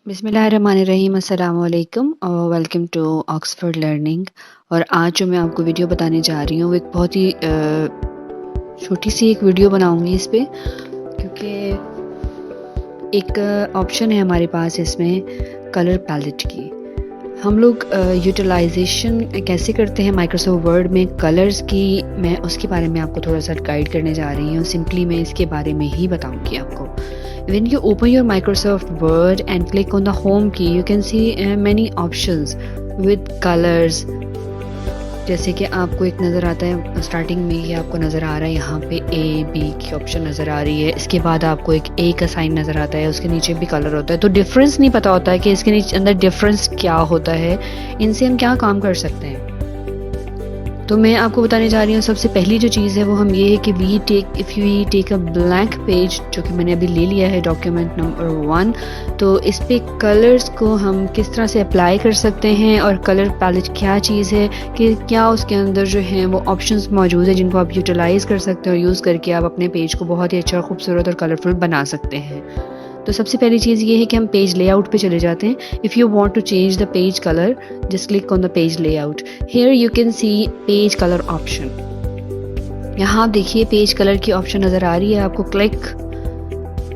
बिस्मिल्लाहिर्रहमानिर्रहीम अस्सलाम वालेकुम और वेलकम टू ऑक्सफोर्ड लर्निंग। और आज जो मैं आपको वीडियो बताने जा रही हूँ वो एक बहुत ही छोटी सी एक वीडियो बनाऊंगी इस पे, क्योंकि एक ऑप्शन है हमारे पास इसमें कलर पैलेट की। हम लोग यूटिलाइजेशन कैसे करते हैं माइक्रोसॉफ्ट वर्ड में कलर्स की, मैं उसके बारे में आपको थोड़ा सा गाइड करने जा रही हूँ। सिंपली मैं इसके बारे में ही बताऊंगी आपको। When you open your Microsoft Word and click on the home key, you can see many options with colors। जैसे कि आपको एक नज़र आता है स्टार्टिंग में, ये आपको नज़र आ रहा है यहाँ पे A B की ऑप्शन नज़र आ रही है। इसके बाद आपको एक A का साइन नज़र आता है, उसके नीचे भी कलर होता है। तो डिफरेंस नहीं पता होता है कि इसके नीचे अंदर डिफरेंस क्या होता है, इनसे हम क्या काम कर सकते हैं। तो मैं आपको बताने जा रही हूँ सबसे पहली जो चीज़ है वो हम ये है कि if you take a blank page, जो कि मैंने अभी ले लिया है डॉक्यूमेंट नंबर 1, तो इस पे कलर्स को हम किस तरह से अप्लाई कर सकते हैं और कलर पैलेट क्या चीज़ है, कि क्या उसके अंदर जो है वो ऑप्शंस मौजूद है जिनको आप यूटिलाइज़ कर सकते हैं और यूज़ करके आप अपने पेज को बहुत ही अच्छा, खूबसूरत और कलरफुल बना सकते हैं। तो सबसे पहली चीज़ ये है कि हम पेज लेआउट पे चले जाते हैं। If you want to change the page colour, just click on the page layout. Here you can see page colour option. यहाँ देखिए पेज कलर की ऑप्शन नज़र आ रही है आपको। Click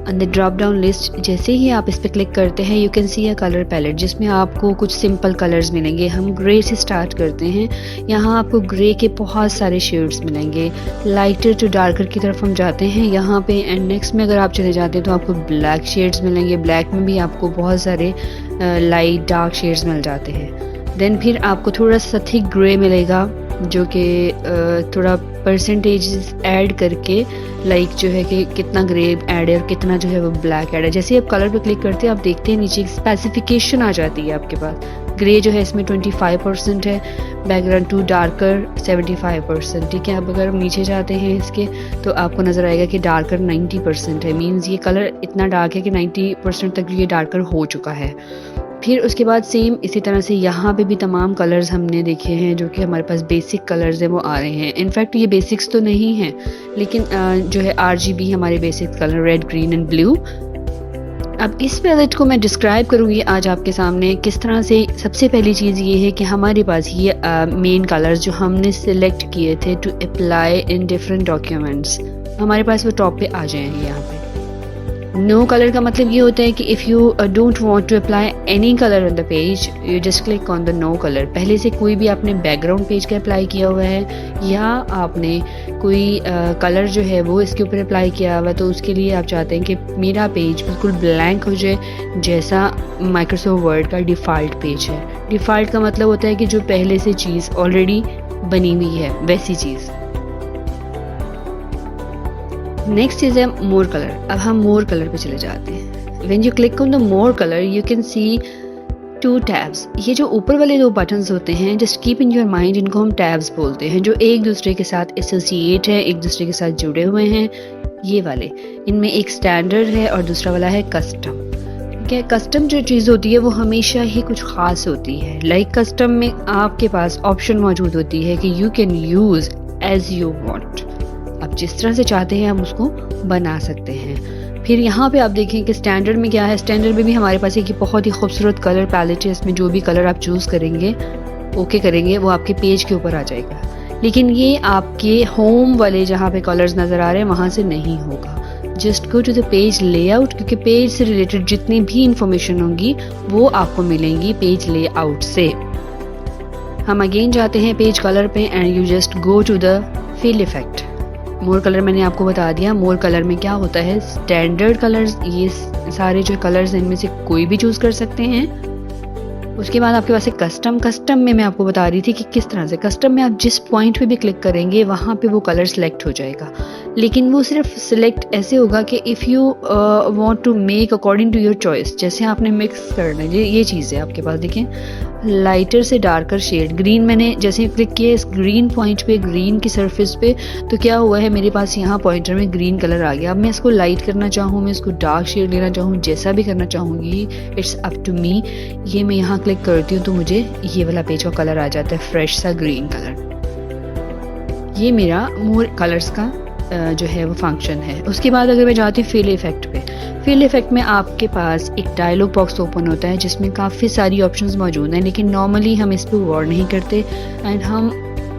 on the drop down list, जैसे ही आप इस पर क्लिक करते हैं you can see a colour palette, जिसमें आपको कुछ सिंपल कलर्स मिलेंगे। हम ग्रे से स्टार्ट करते हैं। यहाँ आपको ग्रे के बहुत सारे शेड्स मिलेंगे। लाइटर टू डार्कर की तरफ हम जाते हैं यहाँ पे, एंड नेक्स्ट में अगर आप चले जाते हैं तो आपको ब्लैक शेड्स मिलेंगे। ब्लैक में भी आपको बहुत सारे लाइट डार्क शेड्स मिल जाते हैं। देन फिर आपको थोड़ा सा थिक ग्रे मिलेगा, जो कि थोड़ा परसेंटेज ऐड करके, लाइक जो है कि कितना ग्रे ऐड है और कितना जो है वो ब्लैक ऐड है। जैसे ही आप कलर पे क्लिक करते हैं आप देखते हैं नीचे एक स्पेसिफिकेशन आ जाती है आपके पास। ग्रे जो है इसमें 25% है, बैकग्राउंड टू डार्कर 75%। ठीक है, अब अगर हम नीचे जाते हैं इसके तो आपको नज़र आएगा कि डार्कर 90% है। मीन्स ये कलर इतना डार्क है कि 90% तक ये डार्कर हो चुका है। फिर उसके बाद सेम इसी तरह से यहाँ पे भी तमाम कलर्स हमने देखे हैं जो कि हमारे पास बेसिक कलर्स हैं वो आ रहे हैं। इनफैक्ट ये बेसिक्स तो नहीं हैं, लेकिन जो है RGB हमारे basic colour red, green and blue. अब इस पैलेट को मैं डिस्क्राइब करूँगी आज आपके सामने किस तरह से। सबसे पहली चीज़ ये है कि हमारे पास ये मेन कलर्स जो हमने सिलेक्ट किए थे to apply in different documents, हमारे पास वो टॉप पे आ जाएंगे। यहाँ पे नो कलर का मतलब ये होता है कि if you don't want to apply any colour on the page, you just click on the no colour. पहले से कोई भी आपने बैकग्राउंड पेज का अप्लाई किया हुआ है या आपने कोई कलर जो है वो इसके ऊपर अप्लाई किया हुआ है, तो उसके लिए आप चाहते हैं कि मेरा पेज बिल्कुल ब्लैंक हो जाए, जैसा माइक्रोसॉफ्ट वर्ड का डिफ़ॉल्ट पेज है। डिफ़ॉल्ट का मतलब होता है कि जो पहले से चीज़ ऑलरेडी बनी हुई है वैसी चीज़। नेक्स्ट चीज़ है मोर कलर। अब हम मोर कलर पे चले जाते हैं। When you click on the more colour you can C 2 tabs. ये जो ऊपर वाले 2 बटन्स होते हैं, just keep in your mind, इनको हम टैब्स बोलते हैं, जो एक दूसरे के साथ एसोसिएट है, एक दूसरे के साथ जुड़े हुए हैं। ये वाले, इनमें एक स्टैंडर्ड है और दूसरा वाला है कस्टम। ठीक है, कस्टम जो चीज़ होती है वो हमेशा ही कुछ ख़ास होती है। लाइक कस्टम में आपके पास ऑप्शन मौजूद होती है कि you can use as you want, आप जिस तरह से चाहते हैं हम उसको बना सकते हैं। फिर यहाँ पे आप देखें कि स्टैंडर्ड में क्या है। स्टैंडर्ड में भी हमारे पास एक बहुत ही खूबसूरत कलर पैलेट है। इसमें जो भी कलर आप चूज़ करेंगे, ओके करेंगे, वो आपके पेज के ऊपर आ जाएगा। लेकिन ये आपके होम वाले जहाँ पे कलर्स नज़र आ रहे हैं वहाँ से नहीं होगा। Just go to the page layout, क्योंकि पेज से रिलेटेड जितनी भी इंफॉर्मेशन होंगी वो आपको मिलेंगी पेज लेआउट से। हम अगेन जाते हैं पेज कलर पे and you just go to the fill effect. More colour मैंने आपको बता दिया। मोर कलर में क्या होता है, स्टैंडर्ड कलर्स, ये सारे जो कलर्स हैं इनमें से कोई भी चूज़ कर सकते हैं। उसके बाद आपके पास एक कस्टम। कस्टम में मैं आपको बता रही थी कि किस तरह से कस्टम में आप जिस पॉइंट पे भी क्लिक करेंगे वहाँ पे वो कलर सेलेक्ट हो जाएगा, लेकिन वो सिर्फ सिलेक्ट ऐसे होगा कि if you want to make according to your choice, जैसे आपने मिक्स करना है। ये चीज़ है आपके पास, देखें लाइटर से डार्कर शेड। ग्रीन मैंने जैसे क्लिक किया इस ग्रीन पॉइंट पे, ग्रीन की सरफेस पे, तो क्या हुआ है मेरे पास यहाँ पॉइंटर में ग्रीन कलर आ गया। अब मैं इसको लाइट करना चाहूँ, मैं इसको डार्क शेड लेना चाहूँ, जैसा भी करना चाहूँगी, इट्स अप टू मी। ये मैं यहाँ क्लिक करती हूँ तो मुझे ये वाला पेज का कलर आ जाता है, फ्रेश सा ग्रीन कलर। ये मेरा मोर कलर्स का जो है वो फंक्शन है। उसके बाद अगर मैं जाती हूँ फिल इफेक्ट पे, फिल इफ़ेक्ट में आपके पास एक डायलॉग बॉक्स ओपन होता है जिसमें काफ़ी सारी ऑप्शंस मौजूद हैं, लेकिन नॉर्मली हम इस पर गौर नहीं करते एंड हम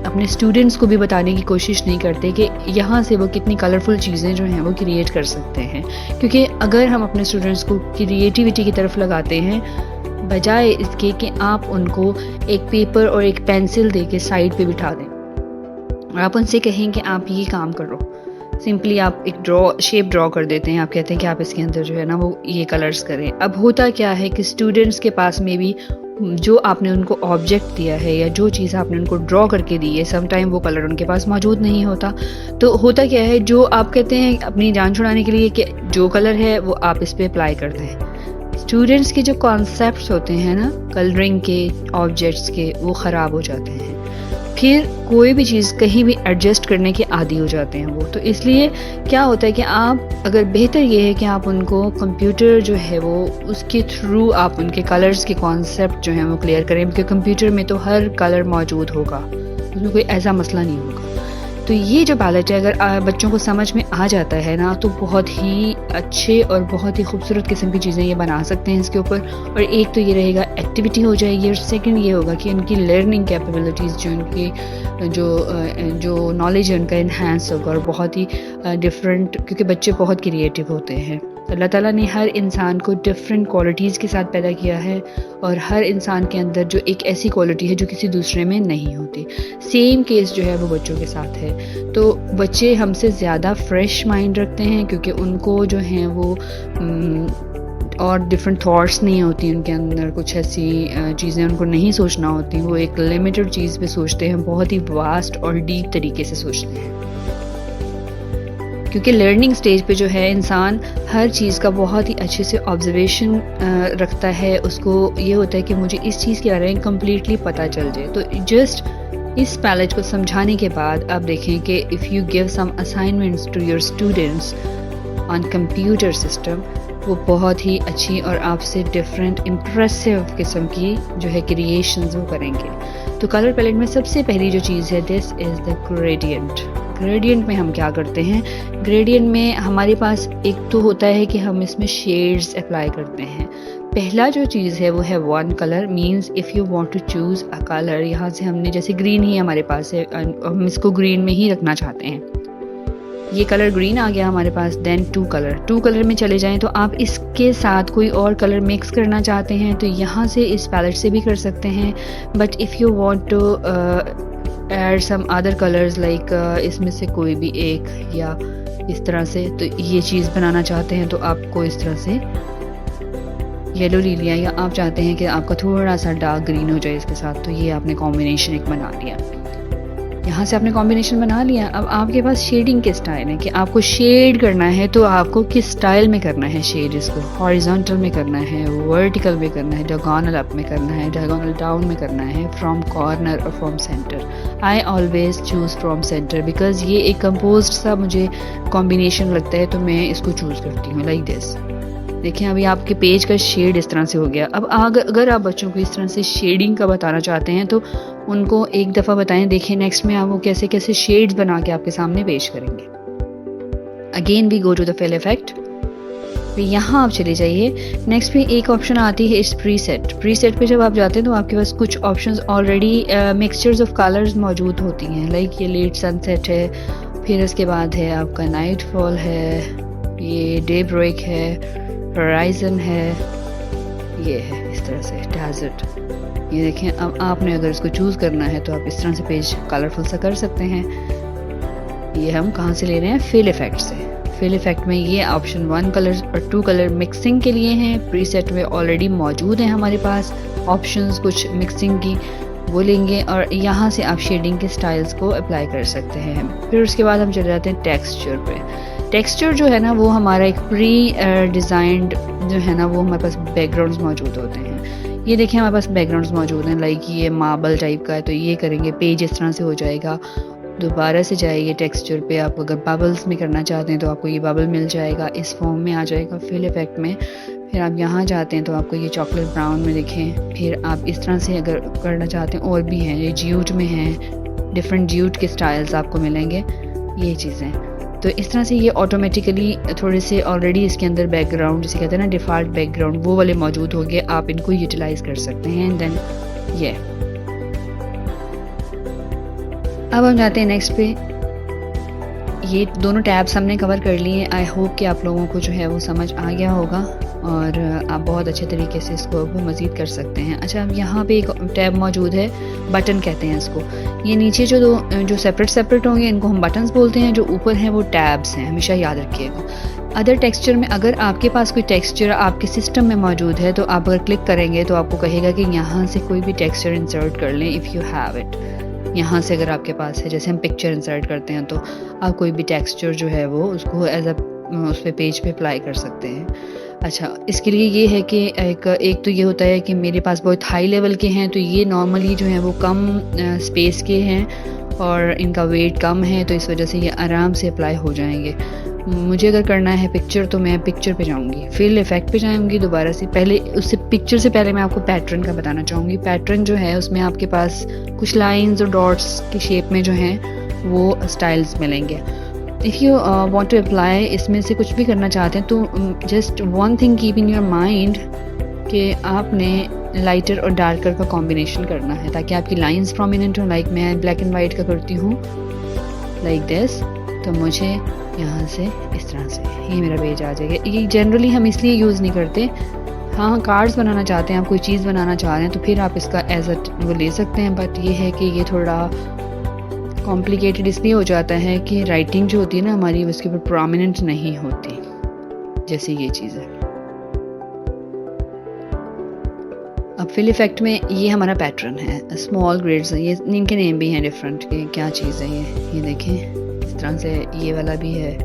अपने स्टूडेंट्स को भी बताने की कोशिश नहीं करते कि यहाँ से वो कितनी कलरफुल चीज़ें जो हैं वो क्रिएट कर सकते हैं। क्योंकि अगर हम अपने स्टूडेंट्स को क्रिएटिविटी की तरफ लगाते हैं बजाय इसके कि आप उनको एक पेपर और एक पेंसिल दे के साइड पे बिठा दें और आप उनसे कहें कि आप ये काम करो, सिंपली आप एक शेप ड्रॉ कर देते हैं, आप कहते हैं कि आप इसके अंदर जो है ना वो ये कलर्स करें। अब होता क्या है कि स्टूडेंट्स के पास में भी जो आपने उनको ऑब्जेक्ट दिया है या जो चीज़ आपने उनको ड्रॉ करके दी है, सम टाइम वो कलर उनके पास मौजूद नहीं होता। तो होता क्या है, जो आप कहते हैं अपनी जान छुड़ाने के लिए कि जो कलर है वो आप इस पर अप्लाई करते हैं, स्टूडेंट्स के जो कॉन्सेप्ट्स होते हैं ना कलरिंग के, ऑब्जेक्ट्स के, वो ख़राब हो जाते हैं। फिर कोई भी चीज़ कहीं भी एडजस्ट करने के आदी हो जाते हैं वो। तो इसलिए क्या होता है कि आप अगर बेहतर ये है कि आप उनको कंप्यूटर जो है वो उसके थ्रू आप उनके कलर्स के कॉन्सेप्ट जो हैं वो क्लियर करें, क्योंकि कंप्यूटर में तो हर कलर मौजूद होगा, उसमें कोई ऐसा मसला नहीं होगा। तो ये जो पैलेट है अगर बच्चों को समझ में आ जाता है ना तो बहुत ही अच्छे और बहुत ही खूबसूरत किस्म की चीज़ें ये बना सकते हैं इसके ऊपर। और एक तो ये रहेगा एक्टिविटी हो जाएगी और सेकंड ये होगा कि उनकी लर्निंग कैपेबिलिटीज़ जो उनकी जो नॉलेज है उनका इन्हांस होगा और बहुत ही डिफरेंट, क्योंकि बच्चे बहुत क्रिएटिव होते हैं। अल्लाह ताला ने हर इंसान को डिफरेंट क्वालिटीज़ के साथ पैदा किया है और हर इंसान के अंदर जो एक ऐसी क्वालिटी है जो किसी दूसरे में नहीं होती। सेम केस जो है वो बच्चों के साथ है। तो बच्चे हमसे ज़्यादा फ्रेश माइंड रखते हैं क्योंकि उनको जो हैं वो और डिफरेंट थॉट्स नहीं होती उनके अंदर, कुछ ऐसी चीज़ें उनको नहीं सोचना होती, वो एक लिमिटेड चीज़ पे सोचते हैं, बहुत ही वास्ट और डीप तरीके से सोचते हैं। क्योंकि लर्निंग स्टेज पे जो है इंसान हर चीज़ का बहुत ही अच्छे से ऑब्जर्वेशन रखता है, उसको ये होता है कि मुझे इस चीज़ के बारे में कम्प्लीटली पता चल जाए। तो जस्ट इस पैलेट को समझाने के बाद आप देखें कि if you give some assignments to your students on computer system, वो बहुत ही अच्छी और आपसे डिफरेंट इम्प्रेसिव किस्म की जो है क्रिएशंस वो करेंगे। तो कलर पैलेट में सबसे पहली जो चीज़ है, this is the gradient. Gradient में हम क्या करते हैं, ग्रेडियंट में हमारे पास एक तो होता है कि हम इसमें शेड्स अप्लाई करते हैं। पहला जो चीज़ है वो है one colour, means if you want to choose a colour, यहाँ से हमने जैसे ग्रीन ही हमारे पास है, हम इसको ग्रीन में ही रखना चाहते हैं, ये कलर ग्रीन आ गया हमारे पास। देन टू कलर में चले जाएं तो आप इसके साथ कोई और कलर मिक्स करना चाहते हैं तो यहाँ से इस पैलेट से भी कर सकते हैं। But if you want to add some other colours like इसमें से कोई भी एक या इस तरह से, तो ये चीज़ बनाना चाहते हैं तो आपको इस तरह से येलो ले लिया, या आप चाहते हैं कि आपका थोड़ा सा डार्क ग्रीन हो जाए इसके साथ, तो ये आपने कॉम्बिनेशन एक बना लिया। यहाँ से आपने कॉम्बिनेशन बना लिया। अब आपके पास शेडिंग के स्टाइल है कि आपको शेड करना है तो आपको किस स्टाइल में करना है शेड, इसको हॉरिजॉन्टल में करना है, वर्टिकल में करना है, डायगोनल अप में करना है, डायगोनल डाउन में करना है, फ्रॉम कॉर्नर और from centre. I always choose from centre because ये एक कंपोज्ड सा मुझे कॉम्बिनेशन लगता है, तो मैं इसको चूज़ करती हूँ लाइक दिस। देखिए अभी आपके पेज का शेड इस तरह से हो गया। अब अगर आप बच्चों को इस तरह से शेडिंग का बताना चाहते हैं तो उनको एक दफ़ा बताएं, देखिए नेक्स्ट में आप वो कैसे कैसे शेड्स बना के आपके सामने पेश करेंगे। Again we go to the fill effect, यहाँ आप चले जाइए। नेक्स्ट में एक ऑप्शन आती है इस प्रीसेट पे जब आप जाते हैं तो आपके पास कुछ options already mixtures of colours मौजूद होती हैं, लाइक ये लेट सनसेट है, फिर उसके बाद है आपका नाइट फॉल है, ये डे ब्रेक है, होराइजन है, ये है इस तरह से डेजर्ट। ये देखें, अब आपने अगर इसको चूज़ करना है तो आप इस तरह से पेज कलरफुल सा कर सकते हैं। ये हम कहाँ से ले रहे हैं, फिल इफेक्ट से। फिल इफेक्ट में ये ऑप्शन 1 कलर और 2 कलर मिक्सिंग के लिए हैं, प्रीसेट में ऑलरेडी मौजूद हैं हमारे पास ऑप्शंस कुछ मिक्सिंग की, वो लेंगे और यहाँ से आप शेडिंग के स्टाइल्स को अप्लाई कर सकते हैं। फिर उसके बाद हम चले जाते हैं टेक्सचर पे। टेक्सचर जो है ना वो हमारा एक प्री डिज़ाइंड जो है ना वो हमारे पास बैकग्राउंड्स मौजूद होते हैं। ये देखिए हमारे पास बैकग्राउंड्स मौजूद हैं, लाइक ये मार्बल टाइप का है तो ये करेंगे, पेज इस तरह से हो जाएगा। दोबारा से जाइए टेक्सचर पे, आप अगर बबल्स में करना चाहते हैं तो आपको ये बबल मिल जाएगा, इस फॉर्म में आ जाएगा फिल इफेक्ट में। फिर आप यहाँ जाते हैं तो आपको ये चॉकलेट ब्राउन में देखें। फिर आप इस तरह से अगर करना चाहते हैं, और भी हैं, ये ज्यूट में हैं, डिफरेंट ज्यूट के स्टाइल्स आपको मिलेंगे, ये चीज़ें। तो इस तरह से ये ऑटोमेटिकली थोड़े से ऑलरेडी इसके अंदर बैकग्राउंड जिसे कहते हैं ना डिफ़ॉल्ट बैकग्राउंड वो वाले मौजूद होंगे, आप इनको यूटिलाइज़ कर सकते हैं। एंड देन ये अब हम जाते हैं नेक्स्ट पे। ये दोनों टैब्स हमने कवर कर लिए। आई होप कि आप लोगों को जो है वो समझ आ गया होगा और आप बहुत अच्छे तरीके से इसको मज़ीद कर सकते हैं। अच्छा, अब यहाँ पे एक टैब मौजूद है, बटन कहते हैं इसको। ये नीचे जो सेपरेट होंगे इनको हम बटन्स बोलते हैं, जो ऊपर हैं वो टैब्स हैं, हमेशा याद रखिएगा। अदर टेक्सचर में अगर आपके पास कोई टेक्सचर आपके सिस्टम में मौजूद है तो आप अगर क्लिक करेंगे तो आपको कहेगा कि यहाँ से कोई भी टेक्सचर इंसर्ट कर लें इफ़ यू हैव इट। यहाँ से अगर आपके पास है, जैसे हम पिक्चर इंसर्ट करते हैं तो आप कोई भी टेक्सचर जो है वो उसको एज अ उस पे पेज पे अप्लाई कर सकते हैं। अच्छा, इसके लिए ये है कि एक तो ये होता है कि मेरे पास बहुत हाई लेवल के हैं, तो ये नॉर्मली जो है वो कम स्पेस के हैं और इनका वेट कम है, तो इस वजह से ये आराम से अप्लाई हो जाएंगे। मुझे अगर करना है पिक्चर तो मैं पिक्चर पे जाऊंगी, फिल इफेक्ट पे जाऊंगी दोबारा से। पहले उससे पिक्चर से पहले मैं आपको पैटर्न का बताना चाहूँगी। पैटर्न जो है उसमें आपके पास कुछ लाइंस और डॉट्स के शेप में जो हैं वो स्टाइल्स मिलेंगे। If you want to apply, इसमें से कुछ भी करना चाहते हैं तो just one thing keep in your mind कि आपने लाइटर और डार्कर का कॉम्बिनेशन करना है ताकि आपकी लाइंस प्रोमिनेंट हो। लाइक मैं ब्लैक एंड वाइट का करती हूँ लाइक दिस, तो मुझे यहाँ से इस तरह से ये मेरा पेज आ जाएगा। ये जनरली हम इसलिए यूज़ नहीं करते। हाँ, कार्ड्स बनाना चाहते हैं आप, कोई चीज़ बनाना चाह रहे हैं तो फिर आप इसका एज वो ले सकते हैं, बट ये है कि ये थोड़ा कॉम्प्लिकेटेड इसलिए हो जाता है कि राइटिंग जो होती है ना हमारी उसके ऊपर प्रोमिनेंट नहीं होती, जैसे ये चीज़ है। अब फिल इफेक्ट में ये हमारा पैटर्न है, स्मॉल ग्रेड्स हैं, ये इनके नेम भी हैं डिफरेंट कि क्या चीज़ है ये देखें इस तरह से। ये वाला भी है,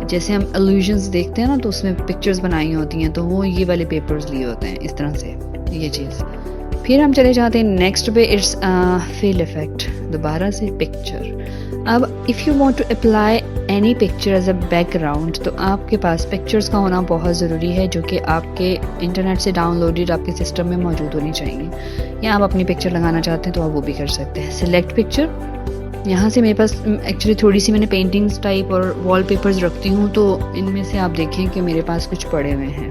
जैसे हम इल्यूजन्स देखते हैं ना तो उसमें पिक्चर्स बनाई होती हैं, तो वो ये वाले पेपर्स लिए होते हैं इस तरह से ये चीज़। फिर हम चले जाते हैं नेक्स्ट पे, इट्स फिल इफेक्ट, दोबारा से पिक्चर। अब if you want to apply any picture as a background तो आपके पास पिक्चर्स का होना बहुत ज़रूरी है, जो कि आपके इंटरनेट से डाउनलोडेड आपके सिस्टम में मौजूद होनी चाहिए। या आप अपनी पिक्चर लगाना चाहते हैं तो आप वो भी कर सकते हैं। सिलेक्ट पिक्चर, यहाँ से मेरे पास एक्चुअली थोड़ी सी मैंने पेंटिंग्स टाइप और वॉलपेपर्स रखती हूँ, तो इनमें से आप देखें कि मेरे पास कुछ पड़े हुए हैं।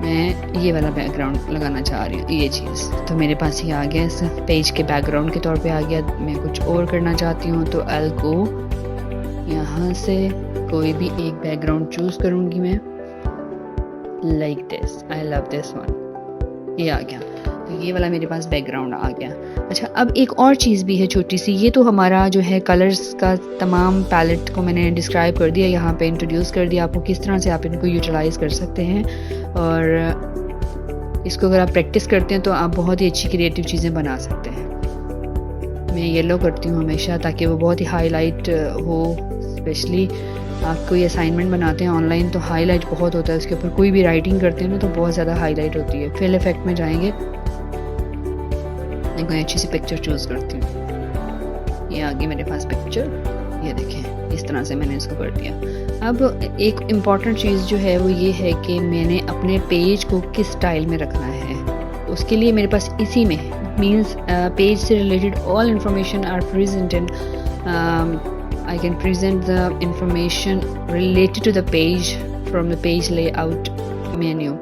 मैं ये वाला बैकग्राउंड लगाना चाह रही हूँ, ये चीज़, तो मेरे पास ये आ गया, इस पेज के बैकग्राउंड के तौर पे आ गया। मैं कुछ और करना चाहती हूँ तो आई विल गो, यहाँ से कोई भी एक बैकग्राउंड चूज़ करूँगी मैं, like this, I love this one, ये आ गया, तो ये वाला मेरे पास बैकग्राउंड आ गया। अच्छा, अब एक और चीज़ भी है छोटी सी, ये तो हमारा जो है कलर्स का तमाम पैलेट को मैंने डिस्क्राइब कर दिया, यहाँ पे इंट्रोड्यूस कर दिया आपको किस तरह से आप इनको यूटिलाइज़ कर सकते हैं। और इसको अगर आप प्रैक्टिस करते हैं तो आप बहुत ही अच्छी क्रिएटिव चीज़ें बना सकते हैं। मैं येलो करती हूँ हमेशा ताकि वो बहुत ही हाईलाइट हो, स्पेशली आप कोई असाइनमेंट बनाते हैं ऑनलाइन तो हाईलाइट बहुत होता है उसके ऊपर, कोई भी राइटिंग करते हैं ना तो बहुत ज़्यादा हाईलाइट होती है। फिल इफेक्ट में जाएंगे, मैं कोई अच्छी सी पिक्चर चूज़ करती हूँ, ये आगे मेरे पास पिक्चर, ये देखें इस तरह से मैंने इसको कर दिया। अब एक इम्पॉर्टेंट चीज़ जो है वो ये है कि मैंने अपने पेज को किस स्टाइल में रखना है। उसके लिए मेरे पास इसी में मीन्स पेज से related all information are present in, I can present the information related to the page from the page layout menu।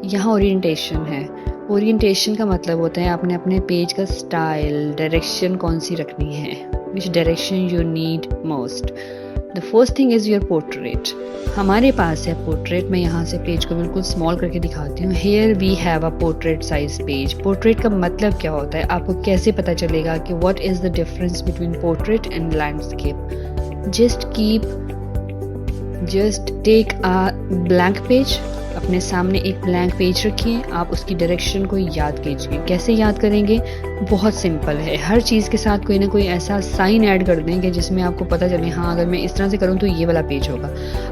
यहाँ ओरिएंटेशन है, ओरिएंटेशन का मतलब होता है आपने अपने पेज का स्टाइल, डायरेक्शन कौन सी रखनी है, which direction you need most। The first thing is your portrait। हमारे पास है पोर्ट्रेट, मैं यहाँ से पेज को बिल्कुल स्मॉल करके दिखाती हूँ। Here we have a portrait size page। Portrait का मतलब क्या होता है, आपको कैसे पता चलेगा कि what is the difference between portrait and landscape। just take a blank page, अपने सामने एक ब्लैंक पेज रखिए, आप उसकी डायरेक्शन को याद कीजिए। कैसे याद करेंगे, बहुत सिंपल है, हर चीज़ के साथ कोई ना कोई ऐसा साइन ऐड कर देंगे जिसमें आपको पता चले हाँ अगर मैं इस तरह से करूँ तो ये वाला पेज होगा।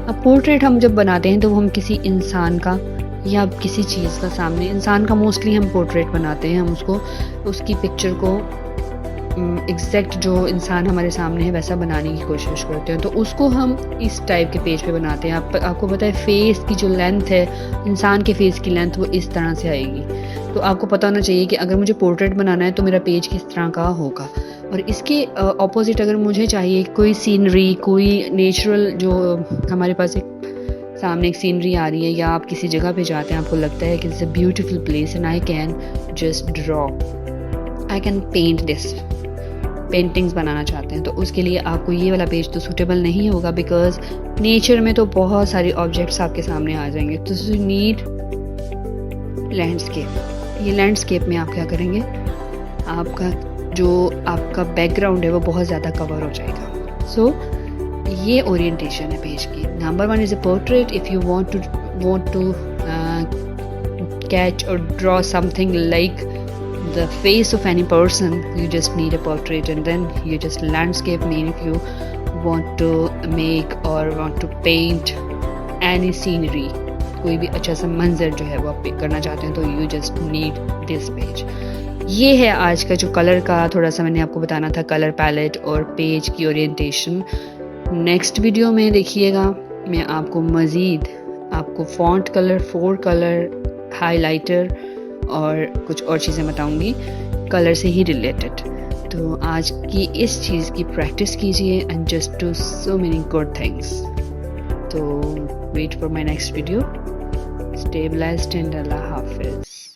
अब पोर्ट्रेट हम जब बनाते हैं तो हम किसी इंसान का या किसी चीज़ का, सामने इंसान का मोस्टली हम पोर्ट्रेट बनाते हैं, हम उसको उसकी पिक्चर को एग्जैक्ट जो इंसान हमारे सामने है वैसा बनाने की कोशिश करते हैं, तो उसको हम इस टाइप के पेज पे बनाते हैं। आपको पता है फेस की जो लेंथ है, इंसान के फेस की लेंथ वो इस तरह से आएगी, तो आपको पता होना चाहिए कि अगर मुझे पोर्ट्रेट बनाना है तो मेरा पेज किस तरह का होगा। और इसके ऑपोजिट अगर मुझे चाहिए कोई सीनरी, कोई नेचुरल, जो हमारे पास एक सामने एक सीनरी आ रही है या आप किसी जगह पे जाते हैं, आपको लगता है कि it's a beautiful place and I can just draw, I can paint this, paintings बनाना चाहते हैं, तो उसके लिए आपको ये वाला पेज तो सूटेबल नहीं होगा, बिकॉज नेचर में तो बहुत सारे ऑब्जेक्ट्स आपके सामने आ जाएंगे। तो यू नीड लैंडस्केप। ये लैंडस्केप में आप क्या करेंगे, आपका जो आपका बैकग्राउंड है वो बहुत ज़्यादा कवर हो जाएगा। सो ये ओरिएंटेशन है पेज की। Number 1 is a portrait. If you want to catch or draw something like the face of any person, you just need a portrait, and then you just landscape mean if you want to make or want to paint any scenery, कोई भी अच्छा सा मंजर जो है वो आप pick करना चाहते हैं, तो you just need this page। ये है आज का जो कलर का थोड़ा सा मैंने आपको बताना था, कलर पैलेट और पेज की ओरिएंटेशन। नेक्स्ट वीडियो में देखिएगा, मैं आपको मज़ीद आपको फॉन्ट कलर, 4 कलर, हाइलाइटर और कुछ और चीज़ें बताऊंगी कलर से ही रिलेटेड। तो आज की इस चीज़ की प्रैक्टिस कीजिए and just do so many good things. तो wait for my next video. Stay blessed and अल्लाह हाफिज़।